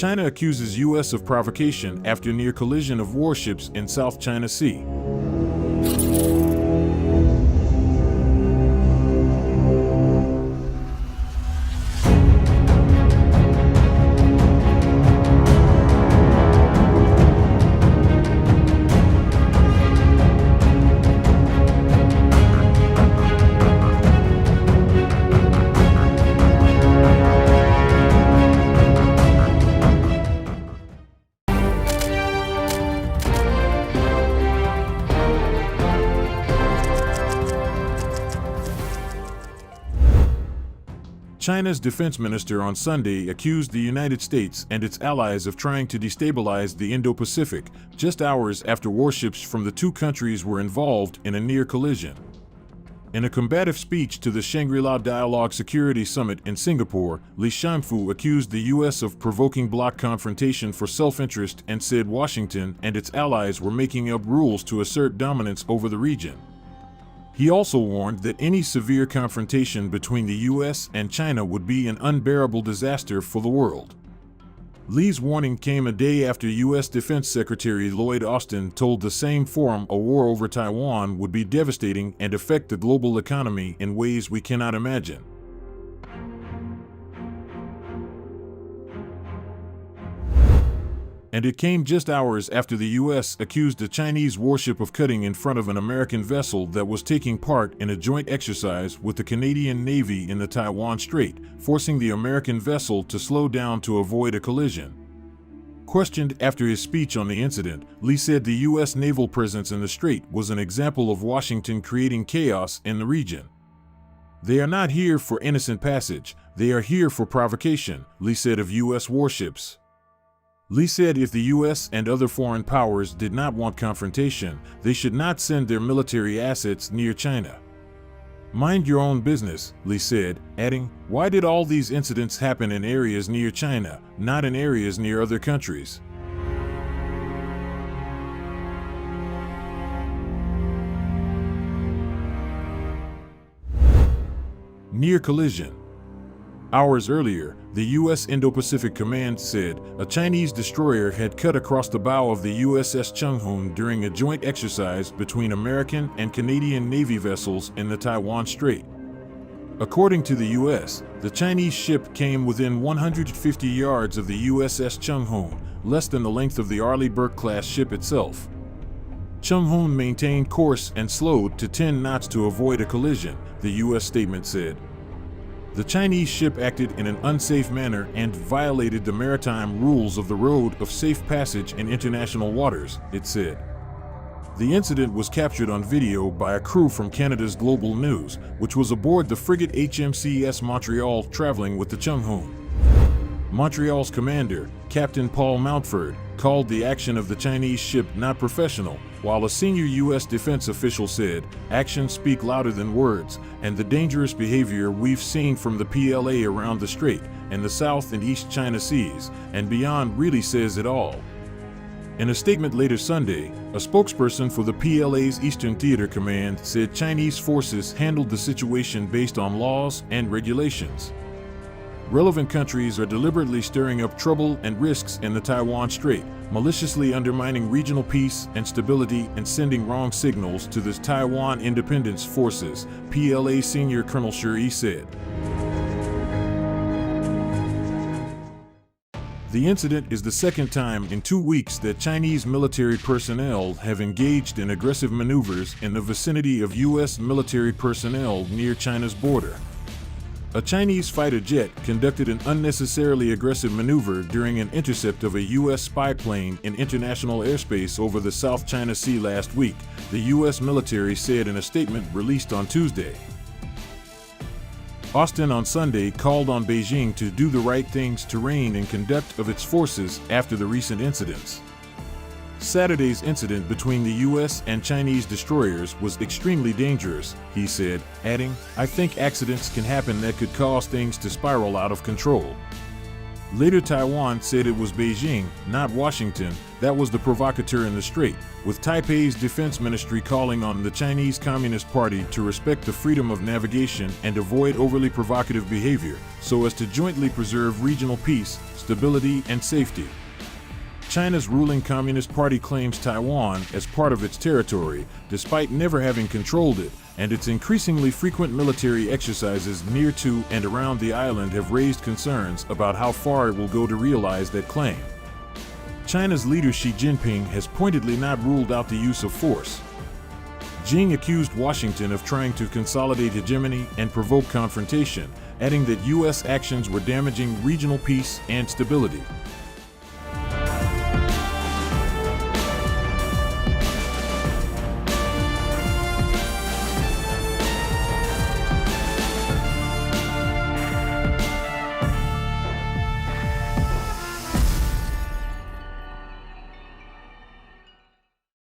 China accuses U.S. of provocation after near collision of warships in South China Sea. China's defense minister on Sunday accused the United States and its allies of trying to destabilize the Indo-Pacific, just hours after warships from the two countries were involved in a near collision. In a combative speech to the Shangri-La Dialogue Security Summit in Singapore, Li Shangfu accused the U.S. of provoking bloc confrontation for self-interest and said Washington and its allies were making up rules to assert dominance over the region. He also warned that any severe confrontation between the U.S. and China would be an unbearable disaster for the world. Li's warning came a day after U.S. Defense Secretary Lloyd Austin told the same forum a war over Taiwan would be devastating and affect the global economy in ways we cannot imagine. And it came just hours after the U.S. accused a Chinese warship of cutting in front of an American vessel that was taking part in a joint exercise with the Canadian Navy in the Taiwan Strait, forcing the American vessel to slow down to avoid a collision. Questioned after his speech on the incident, Li said the U.S. naval presence in the strait was an example of Washington creating chaos in the region. "They are not here for innocent passage, they are here for provocation," Li said of U.S. warships. Li said if the U.S. and other foreign powers did not want confrontation, they should not send their military assets near China. "Mind your own business," Li said, adding, "Why did all these incidents happen in areas near China, not in areas near other countries?" Near collision. Hours earlier, the U.S. Indo-Pacific Command said a Chinese destroyer had cut across the bow of the USS Chunghoon during a joint exercise between American and Canadian Navy vessels in the Taiwan Strait. According to the U.S., the Chinese ship came within 150 yards of the USS Chunghoon, less than the length of the Arleigh Burke-class ship itself. Chunghoon maintained course and slowed to 10 knots to avoid a collision, the U.S. statement said. The Chinese ship acted in an unsafe manner and violated the maritime rules of the Road of Safe Passage in international waters, it said. The incident was captured on video by a crew from Canada's Global News, which was aboard the frigate HMCS Montreal traveling with the Chunghoon. Montreal's commander, Captain Paul Mountford, called the action of the Chinese ship not professional, while a senior U.S. defense official said, "Actions speak louder than words, and the dangerous behavior we've seen from the PLA around the Strait, and the South and East China Seas, and beyond really says it all." In a statement later Sunday, a spokesperson for the PLA's Eastern Theater Command said Chinese forces handled the situation based on laws and regulations. Relevant countries are deliberately stirring up trouble and risks in the Taiwan Strait, maliciously undermining regional peace and stability and sending wrong signals to the Taiwan Independence Forces, PLA Senior Colonel Shi said. The incident is the second time in 2 weeks that Chinese military personnel have engaged in aggressive maneuvers in the vicinity of U.S. military personnel near China's border. A Chinese fighter jet conducted an unnecessarily aggressive maneuver during an intercept of a U.S. spy plane in international airspace over the South China Sea last week, the U.S. military said in a statement released on Tuesday. Austin on Sunday called on Beijing to do the right things to rein in conduct of its forces after the recent incidents. Saturday's incident between the U.S. and Chinese destroyers was extremely dangerous, he said, adding, "I think accidents can happen that could cause things to spiral out of control." Later, Taiwan said it was Beijing, not Washington, that was the provocateur in the strait, with Taipei's defense ministry calling on the Chinese Communist Party to respect the freedom of navigation and avoid overly provocative behavior, so as to jointly preserve regional peace, stability, and safety. China's ruling Communist Party claims Taiwan as part of its territory, despite never having controlled it, and its increasingly frequent military exercises near to and around the island have raised concerns about how far it will go to realize that claim. China's leader Xi Jinping has pointedly not ruled out the use of force. Xi accused Washington of trying to consolidate hegemony and provoke confrontation, adding that U.S. actions were damaging regional peace and stability.